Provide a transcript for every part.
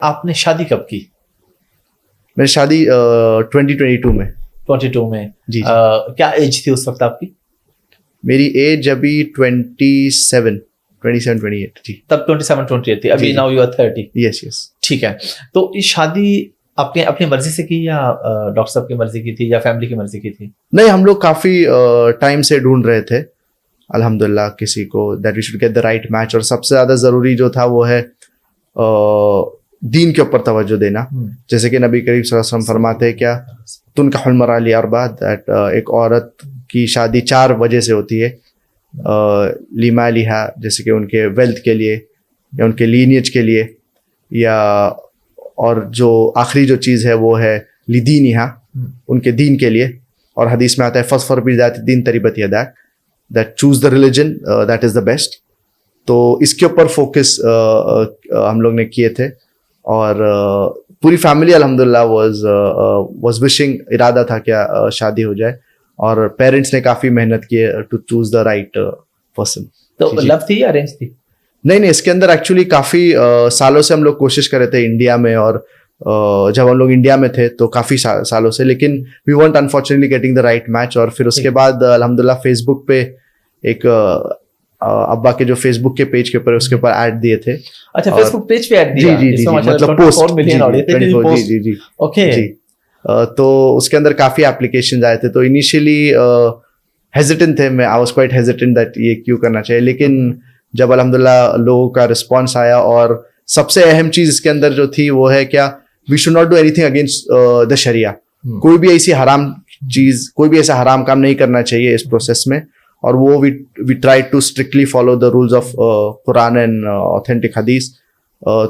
آپ نے شادی کب کی؟ میں نے شادی 2022 میں. 22 میں. جی. کیا ایج تھی اس وقت آپ کی؟ میری ایج ابھی 27-28 جی. تب 27-28 تھی. ابھی ناؤ یو آر 30. یس یس. ٹھیک ہے. تو یہ شادی آپ نے اپنی مرضی سے کی یا ڈاکٹر صاحب کی مرضی کی تھی یا فیملی کی مرضی کی تھی؟ نہیں, ہم لوگ کافی ٹائم سے ڈھونڈ رہے تھے الحمدللہ کسی کو that we should get the right match. اور سب سے زیادہ ضروری جو تھا وہ ہے دین کے اوپر توجہ دینا. جیسے کہ نبی کریم صلی اللہ علیہ وسلم فرماتے ہیں کیا تنکح المرأة لأربع, دیٹ ایک عورت کی شادی 4 وجہ سے ہوتی ہے. لمالہا, جیسے کہ ان کے ویلتھ کے لیے یا ان کے لینیج کے لیے, یا اور جو آخری جو چیز ہے وہ ہے لدینہا, ان کے دین کے لیے. اور حدیث میں آتا ہے فاظفر بذات الدین تربت یداک, that choose the religion that is the best. تو اس کے اوپر فوکس ہم لوگ نے کیے تھے. اور پوری فیملی الحمدللہ واز وشنگ, ارادہ تھا کہ شادی ہو جائے. اور پیرنٹس نے کافی محنت کی ہے to choose the right person. تو لو تھی یا ارینج تھی؟ نہیں, اس کے اندر ایکچولی کافی سالوں سے ہم لوگ کوشش کر رہے تھے انڈیا میں. اور جب ہم لوگ انڈیا میں تھے تو کافی سالوں سے, لیکن we want unfortunately getting the right match. اور پھر اس کے بعد الحمدللہ فیس بک پہ ایک ابا کے جو فیس بک کے پیج کے اوپر اس کے اوپر ایڈ دیے تھے. اچھا, فیس بک پیج پہ ایڈ دیا؟ جی, مطلب پوسٹ. جی. اوکے. تو اس کے اندر کافی اپلیکیشنز آئے تھے. تو انیشیلی ہیزیٹنٹ تھے, میں I was quite hesitant that یہ کیوں کرنا چاہیے. لیکن جب الحمدللہ لوگوں کا رسپانس آیا, اور سب سے اہم چیز اس کے اندر جو تھی وہ ہے کیا we should not do anything against the شریعہ. کوئی بھی ایسی حرام چیز, کوئی بھی ایسا حرام کام نہیں کرنا چاہیے اس پروسیس میں. اور وہ we try to strictly follow the rules of Quran and authentic حدیث.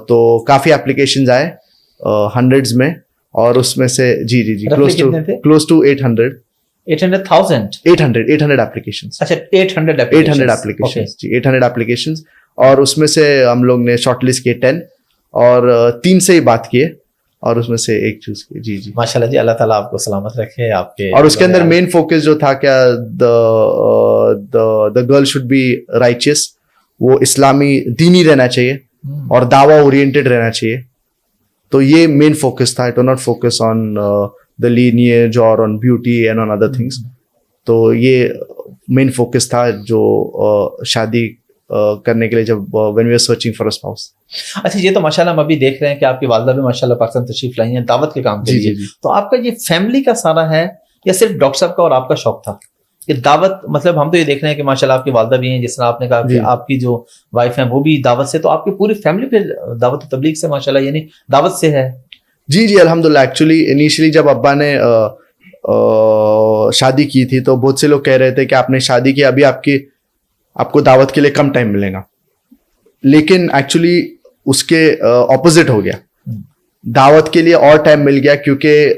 تو کافی اپلیکیشنز آئے ہنڈریڈز میں, اور اس میں سے جی کلوز ٹو 800 applications. اچھا, 800 applications جی, 800 applications. اور اس میں سے ہم لوگ نے شارٹ لسٹ کیے 10, اور 3 سے ہی بات کیے, اور اس میں سے ایک چوز کیے. جی جی, ماشاءاللہ جی, اللہ تعالیٰ آپ کو سلامت رکھے آپ کے. اور اس کے اندر مین فوکس جو تھا کیا the girl should be righteous, وہ اسلامی دینی رہنا چاہیے اور دعویٰ اورینٹیڈ رہنا چاہیے. تو یہ مین فوکس تھا. It not focus on the lineage or on beauty and on other things. تو یہ مین فوکس تھا جو شادی کرنے کے لیے جب when we were searching for a spouse. اچھا, یہ تو ماشاءاللہ ہم ابھی دیکھ رہے ہیں کہ آپ کی والدہ بھی ماشاءاللہ پاکستان تشریف لائی ہیں دعوت کے کام کے لیے. تو آپ کا یہ فیملی کا سارا ہے یا صرف ڈاکٹر صاحب کا اور آپ کا شوق تھا کہ دعوت؟ مطلب ہم تو یہ دیکھ رہے ہیں کہ ماشاءاللہ آپ کی والدہ بھی ہیں, جس طرح آپ نے کہا کہ آپ کی جو وائف ہیں وہ بھی دعوت سے, تو آپ کی پوری فیملی پھر دعوت و تبلیغ سے ماشاءاللہ یعنی دعوت سے ہے. جی الحمدللہ. ایکچولی انیشلی جب ابا نے شادی کی تھی تو بہت سے لوگ کہہ رہے تھے کہ آپ نے شادی کی, ابھی آپ کو دعوت کے لیے کم ٹائم ملے گا. لیکن ایکچولی اس کے اپوزٹ ہو گیا, دعوت کے لیے اور ٹائم مل گیا, کیونکہ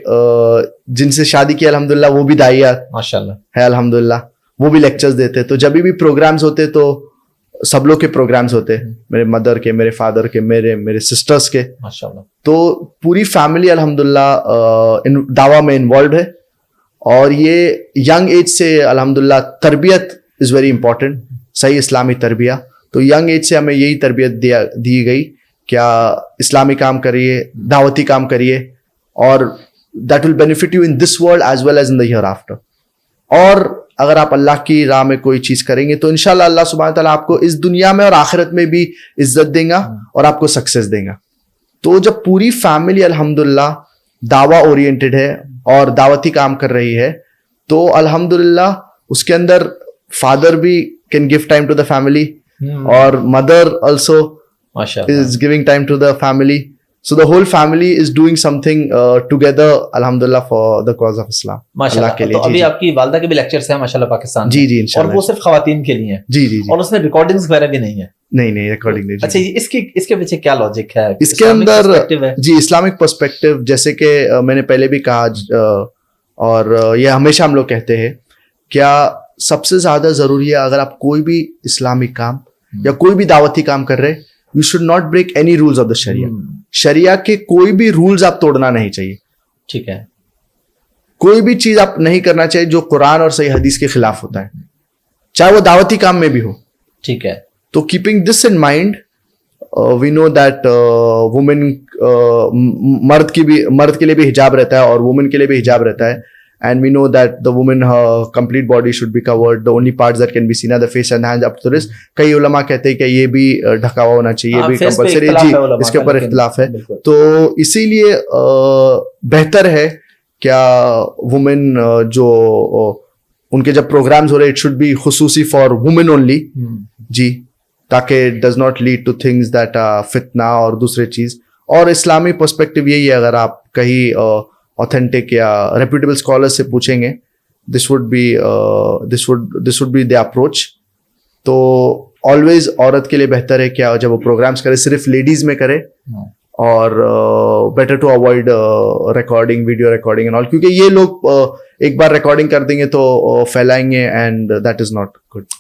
جن سے شادی کی الحمدللہ وہ بھی داعیہ ماشاءاللہ ہے الحمدللہ, وہ بھی لیکچرز دیتے. تو جب بھی پروگرامز ہوتے تو سب لوگ کے پروگرامز ہوتے, میرے مدر کے, میرے فادر کے, میرے سسٹرز کے ماشاءاللہ. تو پوری فیملی الحمدللہ دعویٰ میں انوالوڈ ہے. اور یہ ینگ ایج سے الحمدللہ تربیت از ویری امپورٹنٹ, صحیح اسلامی تربیہ. تو ینگ ایج سے ہمیں یہی تربیت دی گئی, کیا اسلامی کام کریے, دعوتی کام کریے, اور that will benefit you in this world as well as in the hereafter. اور اگر آپ اللہ کی راہ میں کوئی چیز کریں گے تو انشاءاللہ اللہ سبحانہ تعالیٰ آپ کو اس دنیا میں اور آخرت میں بھی عزت دیں گا اور آپ کو سکسیس دیں گا. تو جب پوری فیملی الحمدللہ دعویٰ اورینٹیڈ ہے اور دعوتی کام کر رہی ہے, تو الحمدللہ اس کے اندر فادر بھی can give time to the family, اور mother also is giving time to the family. So the whole family is doing something together alhamdulillah for the cause of Islam. ماشاءاللہ. تو ابھی آپ کی والدہ کے بھی لیکچرز ہیں ماشاءاللہ پاکستان میں. جی انشاءاللہ. اور وہ صرف خواتین کے لیے ہیں. جی اور اس میں ریکارڈنگز وغیرہ بھی نہیں ہے. نہیں ریکارڈنگ نہیں. اچھا, اس کے پیچھے کیا لاجک ہے اس کے اندر؟ جی اسلامک پرسپیکٹو, جیسے کہ میں نے پہلے بھی کہا اور یہ ہمیشہ ہم لوگ کہتے ہیں, کیا سب سے زیادہ ضروری ہے اگر آپ کوئی بھی اسلامک کام یا کوئی بھی دعوتی کام کر رہے, you should not break any rules of the sharia. شریعہ کے کوئی بھی رولز آپ توڑنا نہیں چاہیے. ٹھیک ہے. کوئی بھی چیز آپ نہیں کرنا چاہیے جو قرآن اور صحیح حدیث کے خلاف ہوتا ہے, چاہے وہ دعوتی کام میں بھی ہو. ٹھیک ہے. تو keeping this in mind we know that women مرد کے لیے بھی حجاب رہتا ہے اور وومن کے لیے بھی حجاب رہتا ہے. And we know that the woman, her complete body should be covered. The only parts that can be seen are the face and hands up to the wrist. کئی علماء کہتے ہیں کہ یہ بھی ڈھکا ہوا ہونا چاہیے, یہ بھی کمپلسری. جی, اس کے اوپر اختلاف ہے. تو اسی لیے بہتر ہے کیا وومن جو ان کے جب پروگرامز ہو رہے, اٹ شوڈ بی خصوصی فار وومن اونلی. جی, تاکہ does not lead two things that فتنہ اور دوسرے چیز. اور اسلامی پرسپیکٹو یہی ہے, اگر آپ کہیں authentic یا reputable scholars سے پوچھیں گے, this would be the approach. تو always عورت کے لیے بہتر ہے کیا جب وہ پروگرامز کرے صرف لیڈیز میں کرے, اور better to avoid recording, video recording and all, کیونکہ یہ لوگ ایک بار ریکارڈنگ کر دیں گے تو پھیلائیں گے, and that is not good.